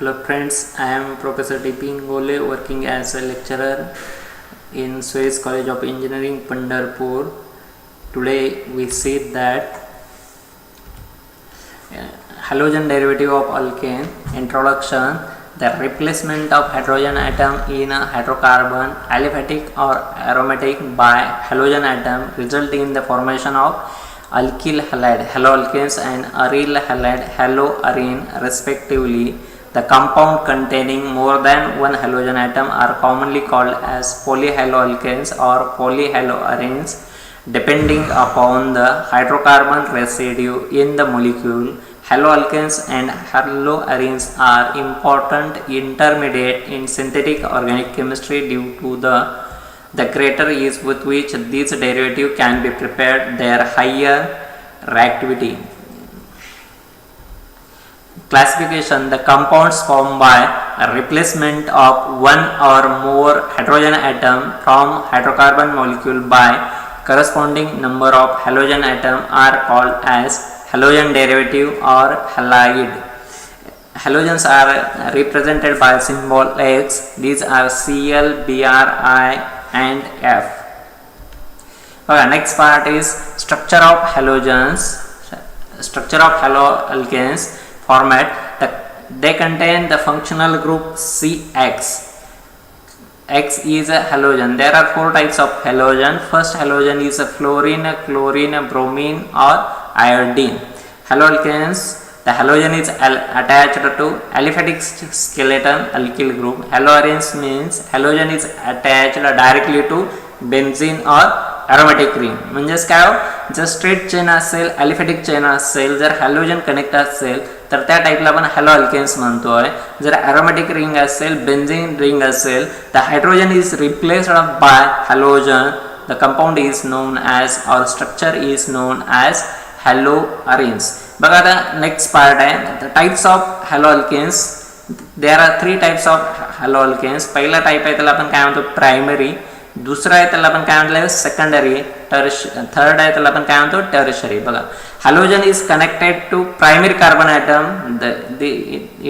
Hello friends, I am Professor T.P. Ingole, working as a lecturer in Suez College of Engineering, Pandharpur. Today we see that halogen derivative of alkane. Introduction: the replacement of hydrogen atom in a hydrocarbon, aliphatic or aromatic, by halogen atom result in the formation of alkyl halide haloalkanes and aryl halide haloarine respectively. The compound containing more than one halogen atom are commonly called as polyhaloalkanes or polyhaloarenes, depending upon the hydrocarbon residue in the molecule. Haloalkanes and haloarenes are important intermediate in synthetic organic chemistry due to the greater ease with which these derivatives can be prepared, their higher reactivity. Classification: the compounds formed by a replacement of one or more hydrogen atom from hydrocarbon molecule by corresponding number of halogen atom are called as halogen derivative or halide. Halogens are represented by symbol X. These are Cl, Br, I and F. Next part is structure of halogens. Structure of haloalkanes format. They contain the functional group CX. X is a halogen. There are four types of halogen. First halogen is a fluorine, chlorine, bromine or iodine. Haloalkanes, the halogen is attached to aliphatic skeleton alkyl group. Haloarenes means halogen is attached directly to benzene or aromatic ring. म्हणजेच काय हो, जर straight chain असेल, aliphatic chain असेल, जर halogen connect असेल तर त्या टाइपला आपण हॅलोअल्केन्स म्हणतोय. जर अरोमॅटिक रिंग असेल, बेन्झीन रिंग असेल, the hydrogen is replaced by halogen. The compound is known as और structure is known as haloarenes. बघा आता नेक्स्ट पार्ट आहे types of haloalkanes. There are three types of haloalkanes. पहिला type आहे त्याला आपण काय म्हणतो प्रायमरी. दुसरा आहे त्याला आपण काय म्हटलं सेकंडरी. थर्ड आहे त्याला आपण काय म्हणतो टर्शरी. बघा halogen is connected to primary carbon atom.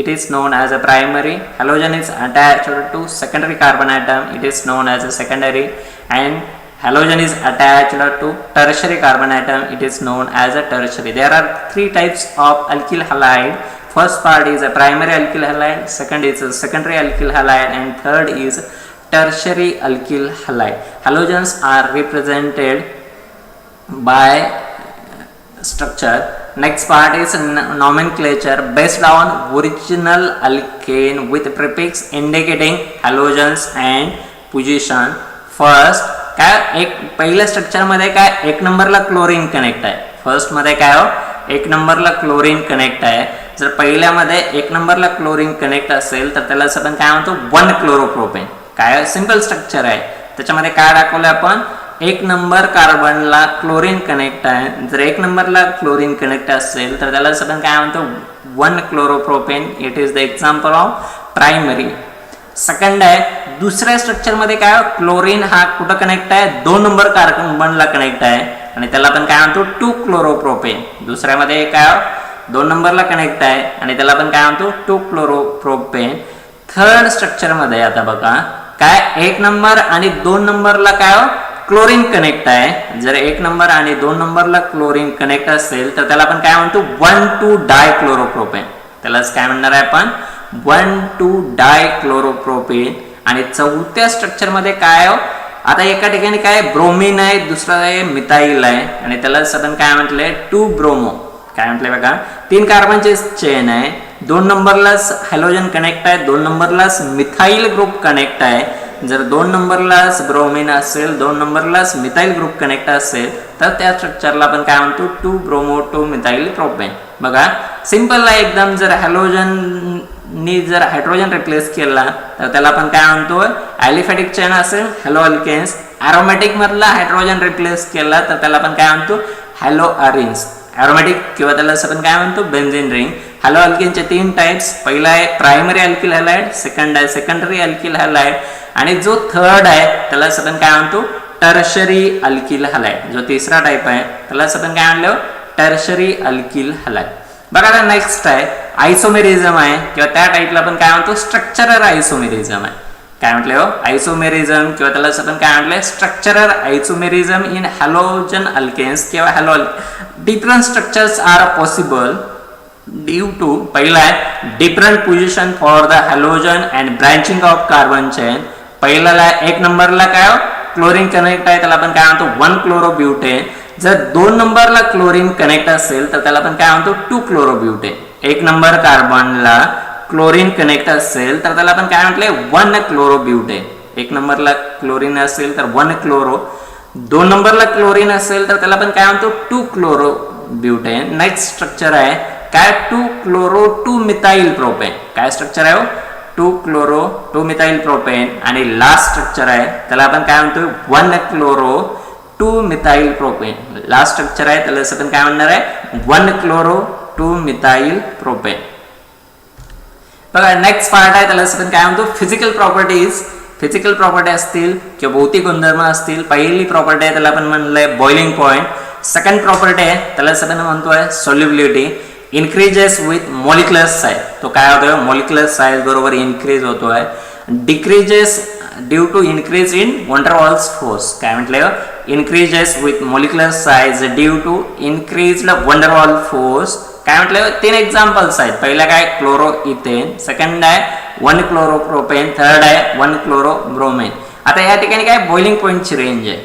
It is known as a primary. Halogen is attached to secondary carbon atom. It is known as a secondary. And halogen is attached to tertiary carbon atom. It is known as a tertiary. There are three types of alkyl halide. First part is a primary alkyl halide. Second is a secondary alkyl halide. And third is tertiary alkyl halide. Halogens are represented by structure. Next part is nomenclature based on original alkane with prefix indicating halogens and position. First काय एक पहिल्या structure मध्ये काय एक नंबरला chlorine connect आहे. First मध्ये काय हो एक नंबरला क्लोरीन कनेक्ट आहे. जर पहिल्यामध्ये एक नंबरला क्लोरीन कनेक्ट असेल तर त्याला आपण काय म्हणतो 1 क्लोरोप्रोपेन. काय सिंपल स्ट्रक्चर आहे. त्याच्यामध्ये काय दाखवलं आपण एक नंबर कार्बनला क्लोरीन कनेक्ट आहे. जर एक नंबरला क्लोरीन कनेक्ट असेल तर त्याला आपण काय म्हणतो 1 chloropropane. It is the example of primary. Second आहे दुसऱ्या स्ट्रक्चर मध्ये काय क्लोरीन हा कुठं कनेक्ट आहे 2 नंबर कार्बनला कनेक्ट आहे आणि त्याला आपण काय म्हणतो 2 क्लोरोप्रोपेन. दुसऱ्यामध्ये काय 2 नंबरला कनेक्ट आहे आणि त्याला आपण काय म्हणतो 2 क्लोरोप्रोपेन. थर्ड स्ट्रक्चर मध्ये आता बघा काय एक नंबर आणि 2 नंबरला काय क्लोरीन कनेक्ट आहे. जर एक नंबर आणि 2 नंबरला क्लोरीन कनेक्ट असेल तर त्याला आपण काय म्हणतो 1,2 डायक्लोरोप्रोपेन. त्यालाच काय म्हणणार आहे आपण 1,2 डायक्लोरोप्रोपेन. आणि चौथ्या स्ट्रक्चर मध्ये काय आता एका ठिकाणी काय ब्रोमीन आहे, दुसरा आहे मिथाइल आहे आणि त्यालाच आपण काय म्हटलंय 2 ब्रोमो. काय म्हटलंय बघा 3 कार्बनचे चेन आहे. 2 नंबरलाच हॅलोजन कनेक्ट आहे, 2 नंबरलाच मिथाइल ग्रुप कनेक्ट आहे. जर 2 नंबरलाच ब्रोमीन असेल, 2 नंबरलाच मिथाइल ग्रुप कनेक्ट असेल तर त्या स्ट्रक्चरला आपण काय म्हणतो 2 ब्रोमो 2 मिथाइल प्रोपेन. बघा सिंपल आहे एकदम. जर हॅलोजननी जर हायड्रोजन रिप्लेस केला तर त्याला आपण काय म्हणतो ॲलिफॅटिक चेन असेल हॅलोअल्केन्स. ॲरोमॅटिक मधला हायड्रोजन रिप्लेस केला तर त्याला आपण काय म्हणतो हॅलोअरेन्स. ॲरोमॅटिक किंवा त्याला आपण काय म्हणतो बेन्झीन रिंग. हॅलोअल्केनचे 3 टाइप्स. पहिला आहे प्रायमरी अल्किल हॅलाइड, सेकंड आहे सेकंडरी अल्किल हॅलाइड आणि जो थर्ड आहे त्याला आपण काय म्हणतो टर्शरी अल्किल हॅलाइड. जो तिसरा टाइप आहे त्याला आपण काय म्हणलो टर्शरी अल्किल हॅलाइड. बघा नेक्स्ट आहे आयसोमेरिझम आहे किंवा त्या टाईपला आपण काय म्हणतो स्ट्रक्चरल आयसोमेरिझम आहे. काय म्हटले हो आयसोमेरिझम किंवा त्याला आपण काय म्हटलंय structural isomerism in halogen alkanes किंवा halo different structures are possible due to पहिला आहे different position for the halogen and branching of carbon chain. पहिल्याला एक नंबरला काय क्लोरीन कनेक्ट आहे त्याला आपण काय म्हणतो 1 क्लोरोब्युटेन. जर 2 नंबरला क्लोरीन कनेक्ट असेल तर त्याला आपण काय म्हणतो 2 क्लोरोब्युटेन. 1 नंबर कार्बनला क्लोरीन कनेक्ट असेल तर त्याला आपण काय म्हटले 1 क्लोरोब्युटेन. 1 नंबरला क्लोरीन असेल तर 1 क्लोरो. 2 नंबरला क्लोरीन असेल तर त्याला आपण काय म्हणतो 2 क्लोरोब्युटेन. नेक्स्ट स्ट्रक्चर आहे काय 2 क्लोरो 2 मिथाइल प्रोपेन. काय स्ट्रक्चर आहे 2 क्लोरो 2 मिथाइल प्रोपेन. आणि लास्ट स्ट्रक्चर आहे त्याला आपण काय म्हणतो 1 chloro 2 methyl propane. Last structure आहे त्याला आपण काय म्हणणार आहे 1 क्लोरो 2 मिथाइल प्रोपेन. बघा नेक्स्ट पार्ट आहे त्याला आपण काय म्हणतो फिजिकल प्रॉपर्टीज. फिजिकल प्रॉपर्टी असतील किंवा भौतिक गुणधर्म असतील. पहिली प्रॉपर्टी आहे त्याला आपण म्हणलंय बॉइलिंग पॉइंट. सेकंड प्रॉपर्टी आहे त्याला आपण म्हणतोय solubility. Increases with molecular size. तो काय होतोय मॉलिक्युलर साइज बरोबर इन्क्रीज होतोय. Decreases due to increase in van der Waals force. काय म्हटलं increases with molecular size due to increased van der Waal force. काय म्हटलं 3 एक्झाम्पल्स आहेत. पहिला काय क्लोरो इथेन. सेकंड आहे 1 क्लोरोप्रोपेन. थर्ड आहे 1 क्लोरोब्रोमेन. आता या ठिकाणी काय बॉइलिंग पॉइंटची रेंज आहे.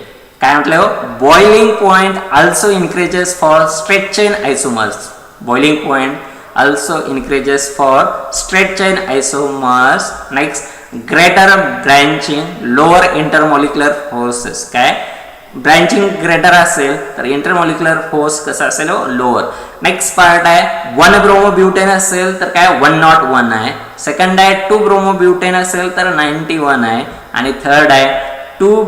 काय म्हटलं boiling point also increases for straight chain आयसोमर्स. Boiling point also increases for straight chain isomers. Next greater branching lower intermolecular forces. काय ब्रँचिंग ग्रेटर असेल तर इंटरमॉलिक्युलर फोर्स कसा असेल लोअर. नेक्स्ट पार्ट आहे 1 ब्रोमोब्युटेन असेल तर काय 101 आहे. सेकंड आहे 2 ब्रोमोब्युटेन असेल तर 91 आहे. आणि थर्ड आहे 2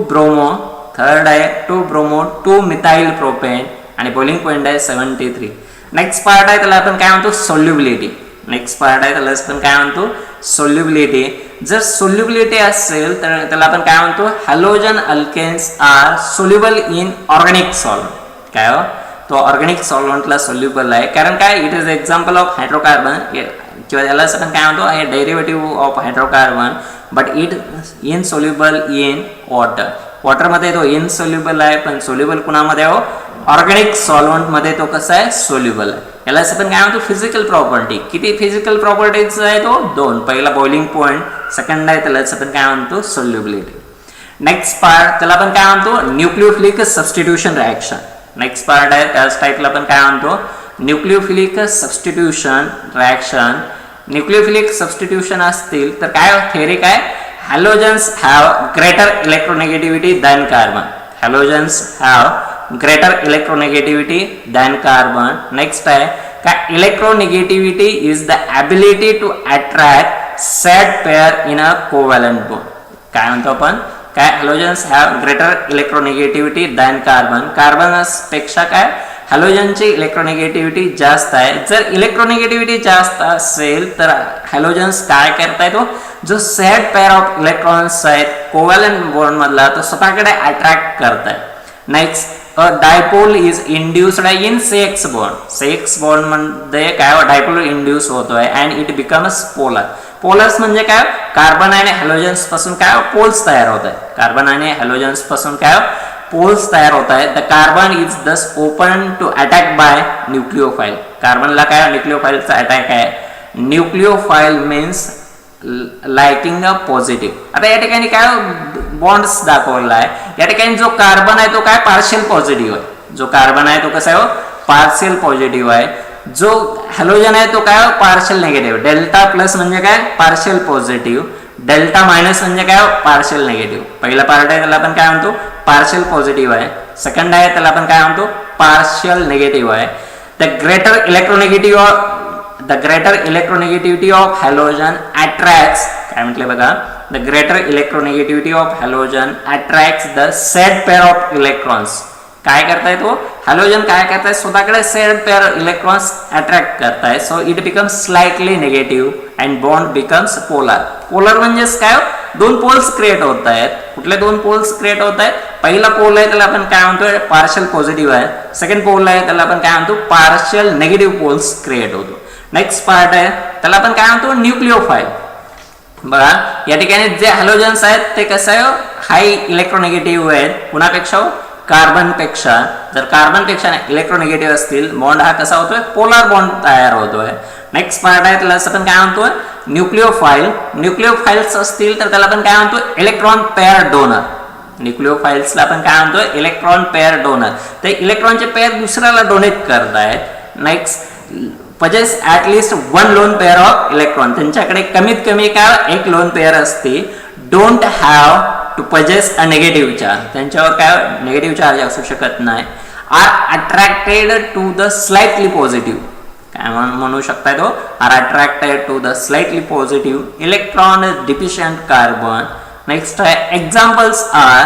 ब्रोमो 2 मिथाइल प्रोपेन. आणि बॉइलिंग पॉइंट आहे 73. नेक्स्ट पार्ट आहे त्याला आपण काय म्हणतो सोल्युबिलिटी. नेक्स्ट पार्ट आहे त्याला आपण काय म्हणतो सोल्युबिलिटी. जर सोल्युबिलिटी असेल तर त्याला आपण काय म्हणतो halogen alkanes are soluble in organic solvent. काय हो तो ऑर्गॅनिक सॉल्व्हंटला सोल्युबल आहे कारण काय it is example of hydrocarbon किंवा त्याला आपण काय म्हणतो हे derivative of hydrocarbon but it insoluble in water. वॉटरमध्ये तो इनसोल्युबल आहे पण सोल्युबल कुणामध्ये हो ऑर्गॅनिक सॉल्व्हंट मध्ये तो कसा आहे सोल्युबल आहे. याला आपण काय म्हणतो फिजिकल प्रॉपर्टी. किती फिजिकल प्रॉपर्टीज आहे तो 2. पहिला बॉइलिंग पॉइंट. सेकंड आहे त्याला आपण काय म्हणतो सोल्युबिलिटी. नेक्स्ट पार्ट त्याला आपण काय म्हणतो nucleophilic substitution reaction. Next part आहे त्याच टाईपला आपण काय म्हणतो nucleophilic substitution reaction. Nucleophilic substitution असतील तर काय थेअरी काय halogens have greater electronegativity than carbon. Halogens have greater electronegativity than carbon. Next आहे का electronegativity is the ability to attract sad pair in a covalent bond. काय म्हणतो आपण काय halogens have greater electronegativity than carbon. Carbon पेक्षा काय हॅलोजनची electronegativity जास्त आहे. जर इलेक्ट्रोनेगेटिव्हिटी जास्त असेल तर हॅलोजन्स काय करताय तो जो सॅड पेअर ऑफ इलेक्ट्रॉन्स आहेत कोव्हॅलंट बॉन्ड मधला तो स्वतःकडे अट्रॅक्ट करताय. Next a dipole is induced in CX bond. CX bond मध्ये काय डायपोल इंड्यूस होतोय and it becomes polar. पोलर्स म्हणजे काय कार्बन आणि हॅलोजन्स पासून काय पोल्स तयार होत आहेत. कार्बन आणि हॅलोजन्स पासून काय पोल्स तयार होत आहेत. द कार्बन इज दस ओपन टू अटॅक बाय न्यूक्लिओफाइल. कार्बनला काय न्यूक्लिओफाइलचा अटॅक आहे. न्यूक्लिओफाइल मीन्स लाइकिंग अ पॉझिटिव्ह. आता या ठिकाणी काय बॉन्ड्स दाखवला आहे. या ठिकाणी जो कार्बन आहे तो काय पार्शियल पॉझिटिव्ह आहे. जो कार्बन आहे तो कसा आहे पार्शियल पॉझिटिव्ह आहे. जो हॅलोजन आहे तो काय पार्शियल निगेटिव्ह. डेल्टा प्लस म्हणजे काय पार्शियल पॉझिटिव्ह. डेल्टा मायनस म्हणजे काय पार्शियल निगेटिव्ह. पहिला पार्ट आहे त्याला आपण काय म्हणतो पार्शियल पॉझिटिव्ह आहे. सेकंड आहे त्याला आपण काय म्हणतो पार्शियल निगेटिव्ह आहे. The greater electronegativity of halogen attracts काय म्हटले बघा the greater electronegativity of halogen attracts the sed pair of electrons. काय करताय तो हॅलोजन काय करताय स्वतःकडे सेड पेअर इलेक्ट्रॉन्स अट्रॅक्ट करताय. So it becomes slightly negative and bond becomes polar. Polar म्हणजेच काय 2 पोल्स क्रिएट होत आहेत. कुठले 2 पोल्स क्रिएट होत आहेत. पहिला पोल आहे त्याला आपण काय म्हणतो पार्शियल पॉझिटिव्ह आहे. सेकंड पोल आहे त्याला आपण काय म्हणतो पार्शियल निगेटिव्ह पोल्स क्रिएट होतो. नेक्स्ट पार्ट आहे त्याला आपण काय म्हणतो न्यूक्लिओफाइल. बघा या ठिकाणी जे हॅलोजन्स आहेत ते कसं आहे हाय इलेक्ट्रोनेगेटिव्ह आहेत कुणापेक्षा कार्बन पेक्षा. जर कार्बन पेक्षा इलेक्ट्रोनेगेटिव्ह असतील बॉन्ड हा कसा होतोय पोलार बॉन्ड तयार होतोय. नेक्स्ट पार्ट आहे त्याला आपण काय म्हणतोय न्यूक्लिओफाइल. न्यूक्लिओफाइल्स असतील तर त्याला आपण काय म्हणतो इलेक्ट्रॉन पेअर डोनर. न्यूक्लिओफाइल्सला आपण काय म्हणतोय इलेक्ट्रॉन पेअर डोनर. ते इलेक्ट्रॉनचे पेअर दुसऱ्याला डोनेट करतायत. Next possess at least one lone pair of electron. त्यांच्याकडे कमीत कमी काय एक लोन पेअर असते. don't have to possess a negative charge. त्यांच्यावर काय नेगेटिव्ह चार्ज असू शकत नाही. are attracted to the slightly positive. काय म्हणू शकता तो are attracted to the slightly positive electron deficient carbon. Next आहे एक्झाम्पल्स आर.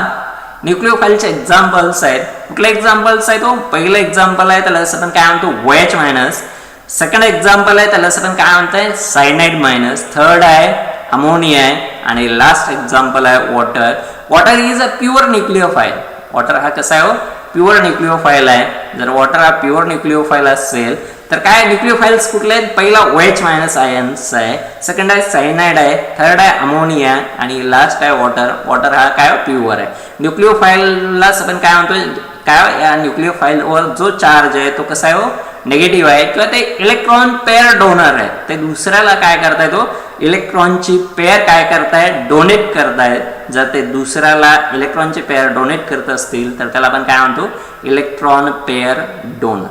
न्यूक्लिओफाइलचे एक्झाम्पल्स आहेत. कुठले एक्झाम्पल्स आहेत तो पहिलं एक्झाम्पल आहे त्याला आपण काय म्हणतो OH मायनस. सेकंड एक्झाम्पल आहे त्याला आपण काय म्हणतोय सायनाइड मायनस. थर्ड आहे अमोनिया आहे आणि लास्ट एक्झाम्पल आहे water. Water is a pure nucleophile. Water हा कसा आहे प्युअर न्यूक्लिओफाइल आहे. जर वॉटर हा प्युअर न्यूक्लिओफाइल असेल तर काय न्यूक्लिओफाइल्स कुठले आहेत पहिला OH मायनस आयन्स आहे. सेकंड आहे सायनाइड आहे. थर्ड आहे अमोनिया आणि लास्ट आहे वॉटर. वॉटर हा काय प्युअर आहे. न्यूक्लिओफाइलला आपण काय म्हणतोय काय या न्यूक्लिओफाइलवर जो चार्ज आहे तो कसा आहे नेगेटिव्ह आहे किंवा ते इलेक्ट्रॉन पेअर डोनर आहे. ते दुसऱ्याला काय करताय तो इलेक्ट्रॉनची पेअर काय करताय डोनेट करतायत. जर ते दुसऱ्याला इलेक्ट्रॉनचे पेअर डोनेट करत असतील तर त्याला आपण काय म्हणतो electron pair donor.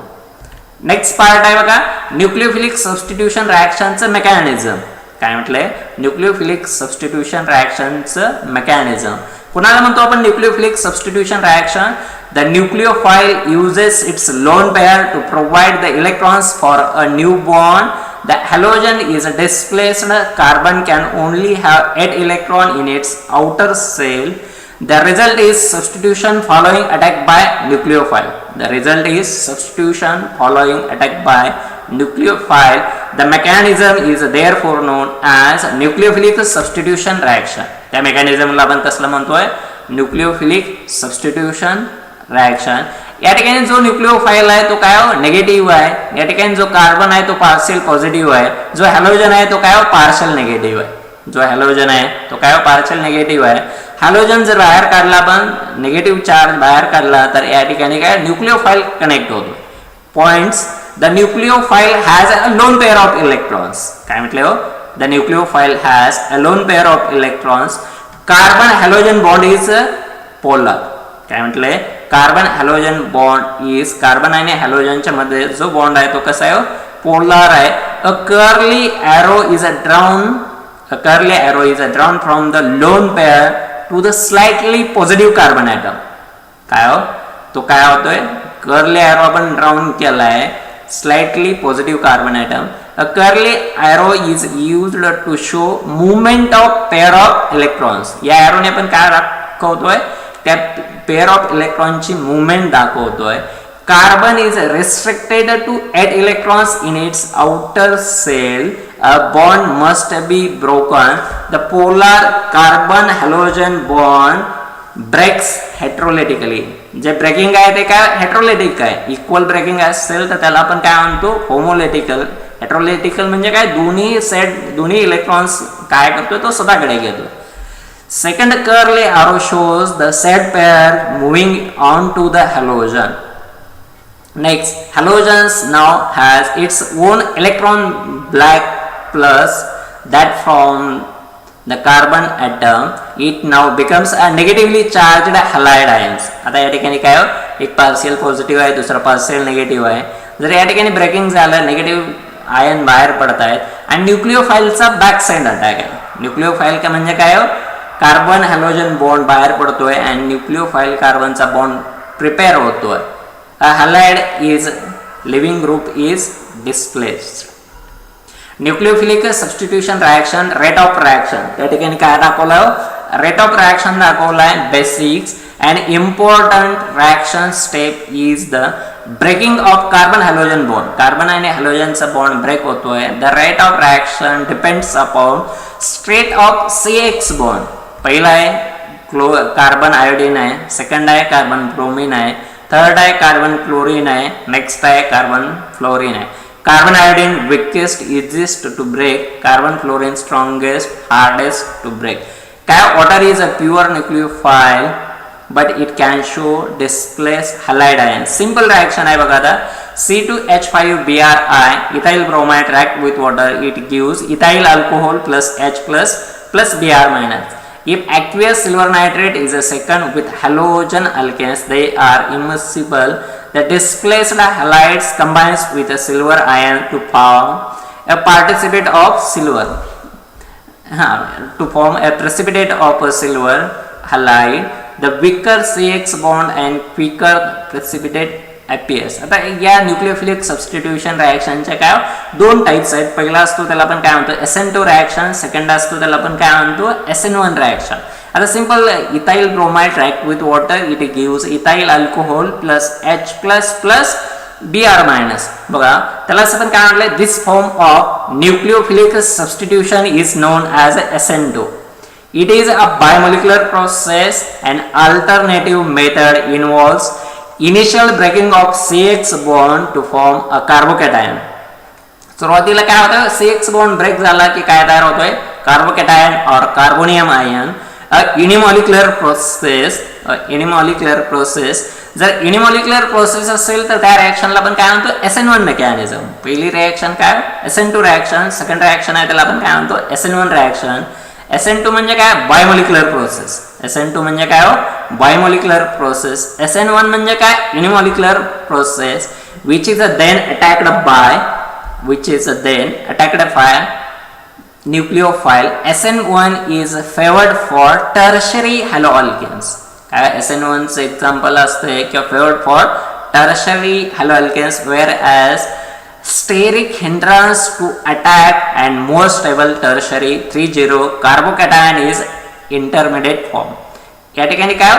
Next part आहे बघा न्यूक्लिओफिलिक सबस्टिट्यूशन रिएक्शनचं मेकॅनिझम. काय म्हटलंय न्यूक्लिओफिलिक सबस्टिट्यूशन रिएक्शनचं मेकॅनिझम. कुणाला म्हणतो आपण nucleophilic substitution reaction. The nucleophile uses its lone pair to provide the electrons for a new bond. The halogen is displaced. Carbon can only have 8 electrons in its outer shell. The result is substitution following attack by nucleophile. The result is substitution following attack by nucleophile. The mechanism is therefore known as nucleophilic substitution reaction. त्या मेकॅनिझमला आपण कसलं म्हणतोय nucleophilic substitution reaction. या ठिकाणी जो न्यूक्लिओफाइल आहे तो काय नेगेटिव्ह आहे. या ठिकाणी जो कार्बन आहे तो पार्शियल पॉझिटिव्ह आहे. जो हॅलोजन आहे तो काय पार्शियल निगेटिव्ह आहे. जो हॅलोजन आहे तो काय पार्शियल निगेटिव्ह आहे. हॅलोजन जर बाहेर काढला आपण निगेटिव्ह चार्ज बाहेर काढला तर या ठिकाणी काय न्यूक्लिओफाइल कनेक्ट होतो. Points the nucleophile has a lone pair of electrons. काय म्हटले हो the nucleophile has a lone pair of electrons. Carbon halogen bond is polar. काय म्हटलंय carbon halogen bond is carbon आणि हॅलोजनच्या मध्ये जो बॉन्ड आहे तो कसा आहे पोलर आहे. A curly arrow is a drawn from the lone pair to the slightly positive carbon atom. काय हो तो काय होतोय कर्ली एरो आपण ड्राउन केलाय slightly positive carbon atom. A curly arrow is used to show movement of pair of electrons. या एरोने आपण काय दाखवतोय त्या पेअर ऑफ इलेक्ट्रॉनची मूवमेंट दाखवतोय. Carbon is restricted to 8 electrons in its outer shell. A bond must be broken. The polar carbon halogen bond breaks heterolytically. जे breaking आहे ते काय हेट्रोलिटिक आहे. इक्वल ब्रेकिंग असेल तर त्याला आपण काय म्हणतो होमोलिटिकल. हेट्रोलिटिकल म्हणजे काय दोन्ही इलेक्ट्रॉन्स काय करतो तो स्वतःकडे घेतो. Second curly arrow shows the said pair moving on to the halogen. Next, halogens now has its own electron black plus that from the carbon atom. It now becomes a negatively charged halide ions. आता या ठिकाणी काय एक partial positive आहे दुसरा partial negative आहे. जर या ठिकाणी ब्रेकिंग झालं निगेटिव्ह आयन बाहेर पडत आहेत आणि न्यूक्लिओफाइलचा बॅक साइड अटॅक आहे. न्यूक्लिओफाइल का म्हणजे काय कार्बन हॅलोजन बॉन्ड बाहेर पडतोय आणि न्यूक्लिओफाइल कार्बनचा बॉन्ड प्रिपेअर होतोय. Halide is leaving group is displaced. Nucleophilic substitution reaction rate of reaction त्या ठिकाणी काय दाखवलं रेट ऑफ रिएक्शन दाखवलाय. Basics and important reaction step is the breaking of carbon halogen bond. Carbon आणि हॅलोजनचा bond break होतोय. The rate of reaction depends upon state of CX bond. पहिला आहे कार्बन आयोडीन आहे. सेकंड आहे carbon bromine आहे. Third आहे carbon chlorine आहे. नेक्स्ट आहे कार्बन फ्लोरीन आहे. Carbon iodine weakest, easiest to break. Carbon fluorine strongest, hardest to break. काय water is a pure nucleophile but it can show displaced halide ion. Simple reaction आहे बघा आता. C2H5Bri ethyl bromide react with water, it gives ethyl alcohol plus H plus Br minus. If aqueous silver nitrate is a second with halogen alkanes, they are immiscible. The displaced halides combines with a silver ion to form a precipitate of silver. To form a precipitate of a silver halide, the weaker CX bond and quicker precipitate appears. आता या nucleophilic substitution रिएक्शनच्या काय दोन types आहेत. पहिला असतो त्याला आपण काय म्हणतो SN2 रिएक्शन, सेकंड असतो त्याला आपण काय म्हणतो SN1 रिएक्शन. आता simple ethyl bromide react with water, it gives ethyl alcohol plus H plus Br minus. बघा त्याला आपण काय म्हटलं, this form of nucleophilic substitution is known as SN2. It is a bimolecular process. An alternative method involves initial breaking of CX bond to form a carbocation. सुरुवातीला काय होतं, CX bond break झाला की काय तयार होतोय, कार्बोकॅटायन और carbonium ion. युनिमॉलिक्युलर process. जर युनिमॉलिक्युलर प्रोसेस असेल तर त्या रिएक्शनला आपण काय म्हणतो SN1 मेकॅनिझम. पहिली रिएक्शन काय SN2 रिएक्शन, सेकंड रिएक्शन आहे त्याला आपण काय म्हणतो SN1 रिएक्शन. SN2 म्हणजे काय बायमॉलिक्युलर प्रोसेस. SN2 म्हणजे काय हो बायमॉलिक्युलर प्रोसेस. SN1 म्हणजे काय युनिमॉलिक्युलर process which is then attacked by nucleophile. SN1 is favored for tertiary haloalkanes. काय SN1 चे एक्झाम्पल असते किंवा favored for tertiary haloalkanes, whereas steric hindrance to attack and more stable tertiary 3,0 carbocation is intermediate form. या ठिकाणी काय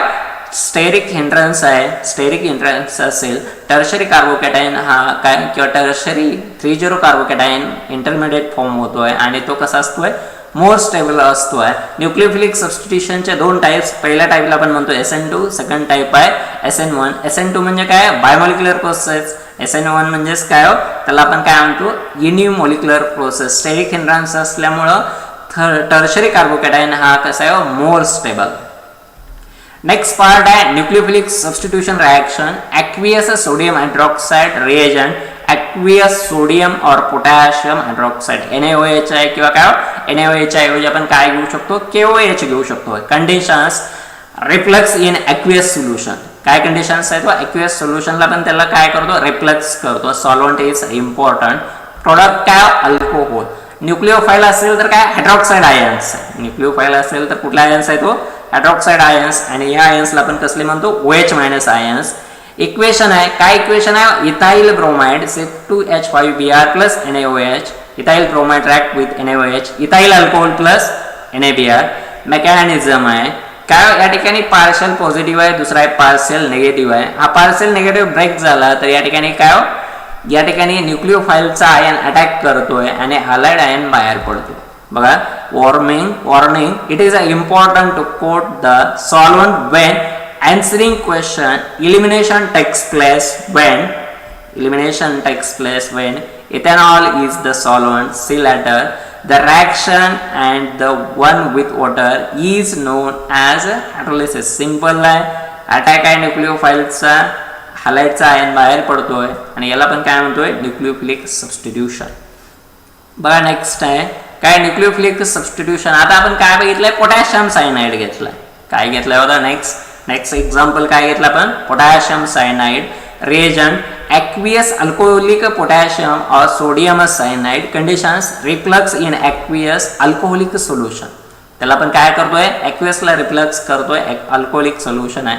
steric hindrance आहे, steric hindrance असेल tertiary carbocation हा काय किंवा टर्शरी 3,0 कार्बोकॅटायन इंटरमिडिएट फॉर्म होतोय आणि तो कसा असतोय मोर स्टेबल असतोय. न्यूक्लिओफिलिक सबस्टिट्यूशनचे दोन टाइप्स. पहिल्या टाइपला आपण म्हणतो SN2, सेकंड टाइप आहे SN1. SN2 म्हणजे काय बायोमॉलिक्युलर प्रोसेस. SN1 म्हणजेच काय हो त्याला आपण काय म्हणतो युनिमॉलिक्युलर प्रोसेस. स्टेरिक हिंड्रन्स असल्यामुळं टर्शरी कार्बोकॅटायन हा कसा आहे मोर स्टेबल. नेक्स्ट पार्ट आहे nucleophilic substitution reaction. Aqueous sodium hydroxide reagent, aqueous sodium और पोटॅशियम हायड्रॉक्साइड NaOH आहे किंवा काय NaOH ऐवजी आपण काय घेऊ शकतो KOH घेऊ शकतो. Conditions reflux in aqueous solution. काय कंडिशन्स आहेत एक्वियस सोल्युशनला पण त्याला काय करतो रिफ्लक्स करतो. Solvent is important. प्रोडक्ट काय अल्कोहोल. न्यूक्लिओफाइल असेल तर काय हायड्रॉक्साइड आयन्स. न्यूक्लिओफाइल असेल तर कुठला आयन्स आहे तो हायड्रॉक्साइड आयन्स आणि या आयन्सला आपण कसले म्हणतो OH मायनस आयन्स. इक्वेशन आहे काय इक्वेशन आहे ethyl bromide C2H5Br plus NaOH. Ethyl bromide react with NaOH. Ethyl alcohol plus NaBr. Mechanism आहे काय या ठिकाणी पार्शियल पॉझिटिव्ह आहे, दुसरा आहे पार्शियल निगेटिव्ह आहे. हा पार्शियल निगेटिव्ह ब्रेक झाला तर या ठिकाणी काय या ठिकाणी न्यूक्लिओफाइलचा आयन अटॅक करतोय आणि हॅलाइड आयन बाहेर पडतो. बघा warning it is important to quote the solvent when answering question. Elimination takes place when ethanol is the solvent. See later. The reaction and the one with water is known as hydrolysis. Simple आहे attack आहे न्यूक्लिओफाइलचा, हॅलाइडचा ion बाहेर पडतोय आणि याला पण काय म्हणतोय nucleophilic substitution. बघा नेक्स्ट आहे काय न्यूक्लिओफिलिक सबस्टिट्यूशन. आता आपण काय बघितलंय पोटॅशियम सायनाइड घेतलाय. काय घेतलाय होता नेक्स्ट एक्झाम्पल काय घेतलं आपण potassium cyanide. Reagent aqueous alcoholic potassium और sodium cyanide. Conditions reflux in aqueous alcoholic solution. त्याला आपण काय करतोय एक्वियसला रिफ्लक्स करतोय अल्कोहोलिक सोल्युशन आहे.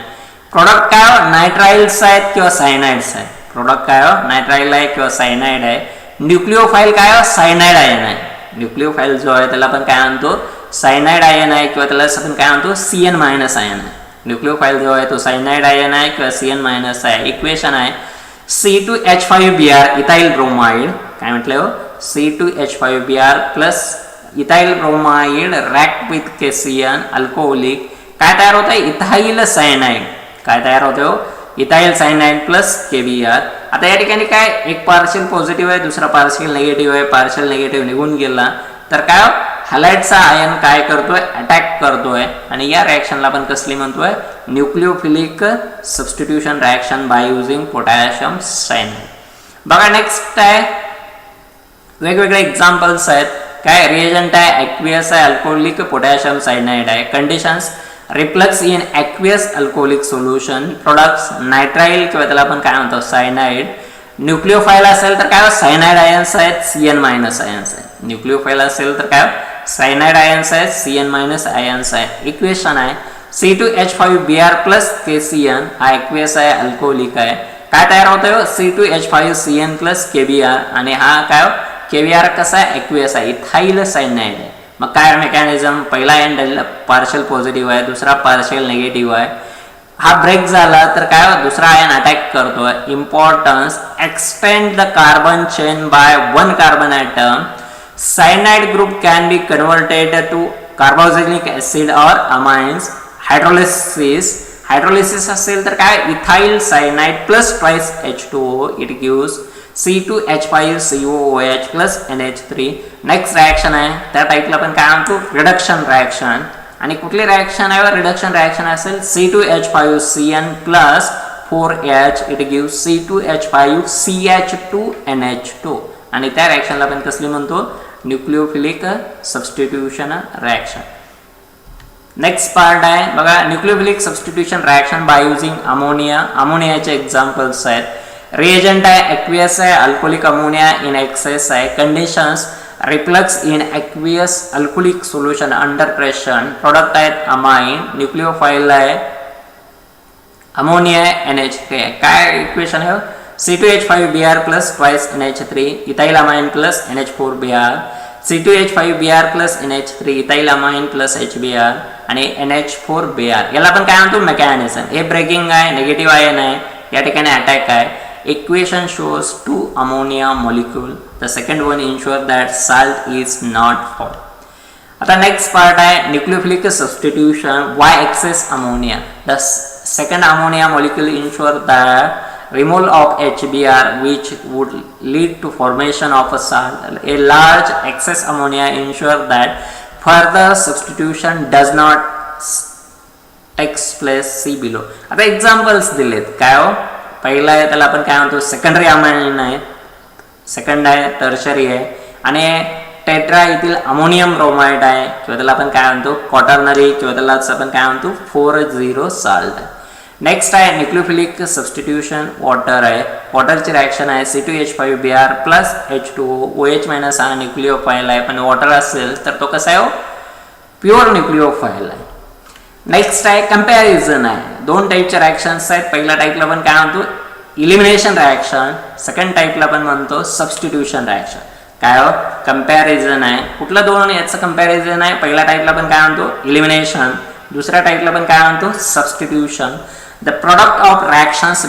प्रोडक्ट काय नायट्राइल्स आहेत किंवा सायनाइड्स आहे. प्रोडक्ट काय नायट्राइल आहे किंवा सायनाइड आहे. न्यूक्लिओफाइल काय सायनाइड आयन आहे. न्यूक्लिओफाइल जो आहे त्याला आपण काय म्हणतो सायनाइड आयन आहे किंवा त्याला आपण काय म्हणतो CN मायनस आयन आहे. न्यूक्लिओफाइल जो आहे तो सायनाइड आयन आहे किंवा CN मायनस आहे. इक्वेशन आहे C2H5Br इथाइल ब्रोमाइड. काय म्हटलं हो C2H5Br plus ethyl bromide react with KCN alcoholic. काय तयार होत आहे इथाइल सायनाइड. काय तयार होते हो इथाइल सायनाइड प्लस KBr. आता या ठिकाणी काय एक पार्शियल पॉझिटिव्ह आहे दुसरा पार्शियल निगेटिव्ह आहे, पार्शियल निगेटिव्ह निघून गेला तर काय हॅलाइडचा आयन काय करतोय अटॅक करतोय आणि या रिएक्शनला आपण कसली म्हणतोय nucleophilic substitution reaction by using potassium cyanide. बघा नेक्स्ट आहे वेगवेगळे एक्झाम्पल्स आहेत. काय रिएजंट आहे ॲक्वियस आहे अल्कोहोलिक पोटॅशियम सायनाइड आहे. Conditions reflux in aqueous alcoholic solution products nitrile किंवा त्याला आपण काय म्हणतो सायनाइड. न्यूक्लिओफाइल असेल तर काय सायनाइड आयन्स आहेत CN- आयन्स आहेत. न्यूक्लिओफाइल असेल तर काय सायनाइड आयन्स आहेत CN- आयन्स आहेत. इक्वेशन आहे C2H5Br प्लस KCN हा ॲक्वियस आहे अल्कोहोलिक आहे. काय तयार होतं C2H5CN प्लस KBr आणि हा काय KBr कसा आहे ॲक्वियस आहे इथाइल सायनाइड आहे. मग काय मेकॅनिझम पहिला आयन पार्शियल पॉझिटिव्ह आहे दुसरा पार्शियल निगेटिव्ह आहे. हा ब्रेक झाला तर काय दुसरा आयन अटॅक करतोय. Importance extend the carbon chain by 1 carbon atom. Cyanide group can be converted to carboxylic acid और अमाइन्स. हायड्रोलिसिस असेल तर काय ethyl cyanide plus twice H2O it gives C2H5COOH plus NH3. Next reaction आहे त्या टाईपला आपण काय म्हणतो रिडक्शन रिएक्शन. आणि कुठली रिएक्शन आहे रिडक्शन रिएक्शन असेल C2H5CN plus 4H it gives C2H5CH2NH2 आणि त्या रिएक्शनला आपण कसली म्हणतो nucleophilic substitution reaction. Next part आहे बघा nucleophilic substitution reaction by using ammonia. अमोनियाचे एक्झाम्पल्स आहेत. रिएजंट आहे ॲक्वियस आहे अल्कोहोलिक अमोनिया इन एक्सेस आहे. Conditions reflux in aqueous alcoholic solution under pressure. Product आहेत अमाइन. न्यूक्लिओफाइल आहे अमोनिया आहे NH3 आहे. काय इक्वेशन आहे C2H5Br plus twice NH3 ethyl amine plus NH4Br. C2H5Br plus NH3 ethyl amine plus HBr आणि NH4Br. याला आपण काय म्हणतो मेकॅनिझम. हे ब्रेकिंग आहे निगेटिव्ह आयन आहे या ठिकाणी अटॅक आहे. Equation shows 2 ammonia molecule. The second one ensure that salt is not formed. आता next part आहे nucleophilic substitution y excess ammonia. The second ammonia molecule ensure that removal of HBr which would lead to formation of a salt. A large excess ammonia ensure that further substitution does not takes place. See below. आता examples दिलेत काय हो पहिला आहे त्याला आपण काय म्हणतो सेकंडरी अमाइन आहे. सेकंड आहे टर्शरी आहे आणि टेट्रा येथील अमोनियम ब्रोमाइड आहे किंवा त्याला आपण काय म्हणतो क्वाटर्नरी किंवा त्याला आपण काय म्हणतो 4,0 साल्ट. नेक्स्ट आहे न्यूक्लिओफिलिक सबस्टिट्यूशन वॉटर आहे. वॉटरची रिएक्शन आहे C2H5Br प्लस H2O. OH- हा न्यूक्लिओफाइल आहे पण वॉटर असेल तर तो कसा आहे प्युअर न्यूक्लिओफाइल आहे. नेक्स्ट आहे कंपॅरिझन आहे. दोन टाईपच्या रिएक्शन्स आहेत. पहिल्या टाईपला आपण काय म्हणतो इलिमिनेशन रिएक्शन. सेकंड टाईपला आपण म्हणतो सबस्टिट्यूशन रिएक्शन. काय कंपॅरिझन आहे. कुठला दोन याचं कंपॅरिझन आहे पहिल्या टाईपला आपण काय म्हणतो इलिमिनेशन दुसऱ्या टाईपला आपण काय म्हणतो substitution. The product of reactions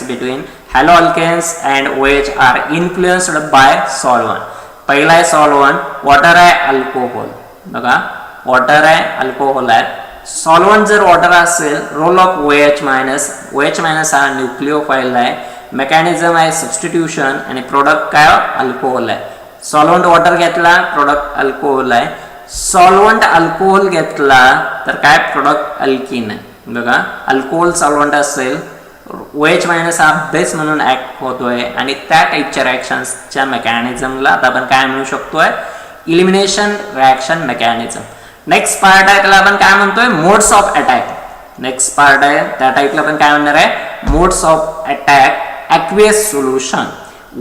between haloalkanes and OH are influenced by solvent. पहिला आहे सॉल्व्हंट वॉटर आहे अल्कोहोल. बघा वॉटर आहे अल्कोहोल आहे. सॉल्व्हंट जर वॉटर असेल रोल ऑफ OH- हा न्यूक्लिओफाइल आहे. मेकॅनिझम आहे सबस्टिट्यूशन आणि प्रोडक्ट काय अल्कोहोल आहे. सॉल्व्हंट वॉटर घेतला प्रोडक्ट अल्कोहोल आहे. सॉल्व्हंट अल्कोहोल घेतला तर काय प्रोडक्ट अल्किन आहे. बघा अल्कोहोल सॉल्व्हंट असेल OH- हा बेस म्हणून ऍक्ट होतोय आणि त्या टाईपच्या रिएक्शन्सच्या मेकॅनिझमला आता आपण काय म्हणू शकतोय elimination reaction mechanism. Next part आहे त्याला आपण काय म्हणतोय modes of attack. Next part आहे त्या टाईपला आपण काय म्हणणार आहे modes of attack aqueous solution.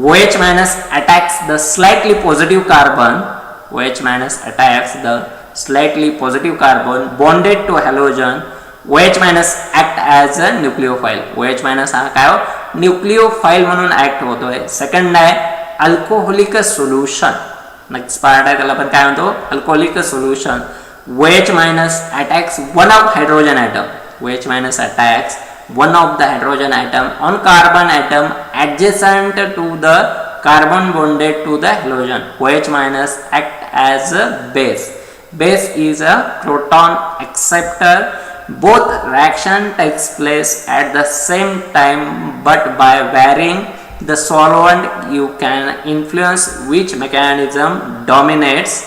OH- attacks the slightly positive carbon. OH- attacks the slightly positive carbon bonded to halogen. OH- act as a nucleophile. OH- हा काय न्यूक्लिओफाइल म्हणून act होतोय. सेकंड आहे अल्कोहोलिक सोल्युशन. नेक्स्ट पार्ट आहे त्याला आपण काय म्हणतो alcoholic solution. OH- attacks one of hydrogen atom. OH- attacks one of the hydrogen atom on carbon atom adjacent to the carbon bonded to the halogen. OH- act as a base. Base is a proton acceptor both reaction takes place at the same time, but by varying the solvent you can influence which mechanism dominates.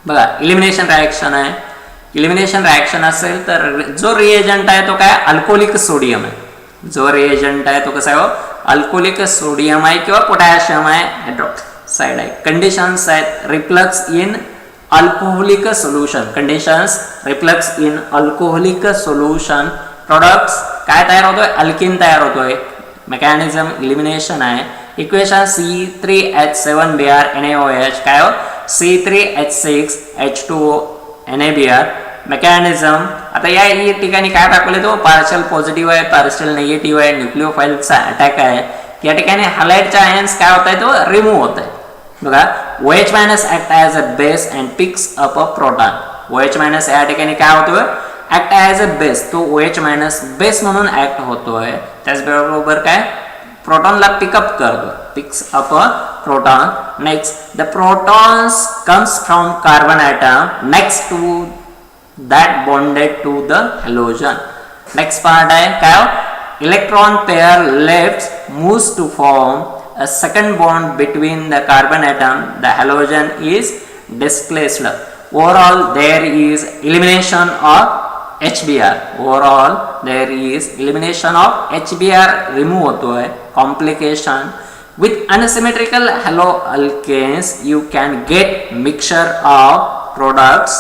बघा elimination reaction आहे. Elimination reaction असेल तर जो reagent आहे तो काय alcoholic sodium आहे. जो रिएजंट आहे तो कसा आहे अल्कोहोलिक सोडियम आहे किंवा पोटॅशियम आहे हायड्रॉक्साइड आहे. कंडिशन्स आहेत reflux in alcoholic solution. Conditions reflux in alcoholic solution. Products काय तयार होतोय अल्किन तयार होतोय. मेकॅनिझम इलिमिनेशन आहे. इक्वेशन C3H7Br NaOH काय हो C3H6H2O NaBr. मेकॅनिझम आता या ठिकाणी काय दाखवले तो पार्शियल पॉझिटिव्ह आहे पार्शियल निगेटिव्ह आहे. न्यूक्लिओफाइलचा अटॅक आहे. या ठिकाणी हॅलाइडचा आयन्स काय होत आहे तो रिमूव्ह होत आहे. बघा OH minus act as a base and picks up a proton. OH minus या ठिकाणी काय होतोय ऍक्ट ॲज अ बेस. तो OH मायनस बेस म्हणून ऍक्ट होतोय. त्याचबरोबर काय प्रोटॉनला पिकअप करतो. Picks up a proton. Next the protons comes from carbon atom next to that bonded to the halogen. Next part है क्या electron pair left moves to form a second bond between the carbon atom. The halogen is displaced. Overall there is elimination of HBr. Overall there is elimination of HBr remove होतो है. Complication with unsymmetrical haloalkanes you can get mixture of products.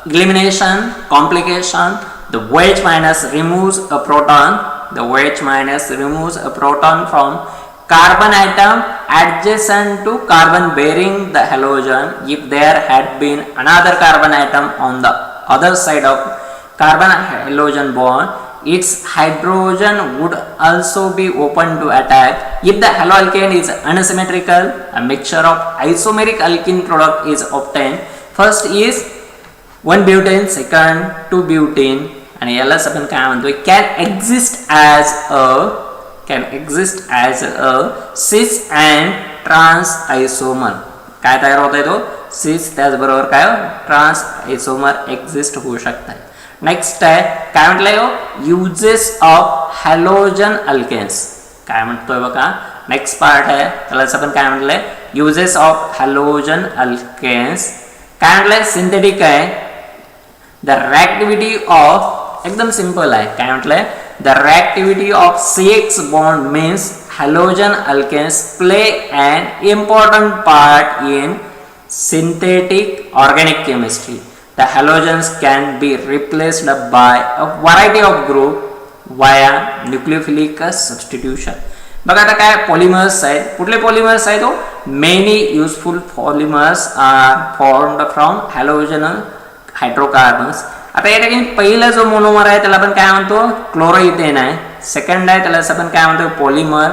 Elimination, complication, the OH minus removes a proton. The OH minus removes a proton from carbon atom adjacent to carbon bearing the halogen. If there had been another carbon atom on the other side of carbon halogen bond, its hydrogen would also be open to attack. If the haloalkane is unsymmetrical, a mixture of isomeric alkene product is obtained. First is 1 butane, second 2 butane, आणि यालाच आपण काय म्हणतोय can exist as a cis and trans isomer. काय तयार होतोय तो cis त्याचबरोबर काय ट्रान्स आयसोमर एक्झिस्ट होऊ शकतात. नेक्स्ट आहे काय म्हटलंय युजेस ऑफ हॅलोजन अल्केन्स. काय म्हणतोय बघा नेक्स्ट पार्ट आहे त्यालाच आपण काय म्हटलंय युजेस ऑफ हॅलोजन अल्केन्स. काय म्हटलंय सिंथेटिक आहे. द रिएक्टिव्हिटी ऑफ एकदम सिंपल आहे. काय म्हटलंय the reactivity of CX bond means halogen alkanes play an important part in synthetic organic chemistry. The halogens can be replaced by a variety of group via nucleophilic substitution. बघा आता काय polymers आहेत. कुठले polymers आहेत तो many useful polymers are formed from halogenal hydrocarbons. आता या ठिकाणी पहिला जो मोनोमर आहे त्याला आपण काय म्हणतो क्लोरोइथेन आहे. सेकंड आहे त्याला आपण काय म्हणतो पॉलिमर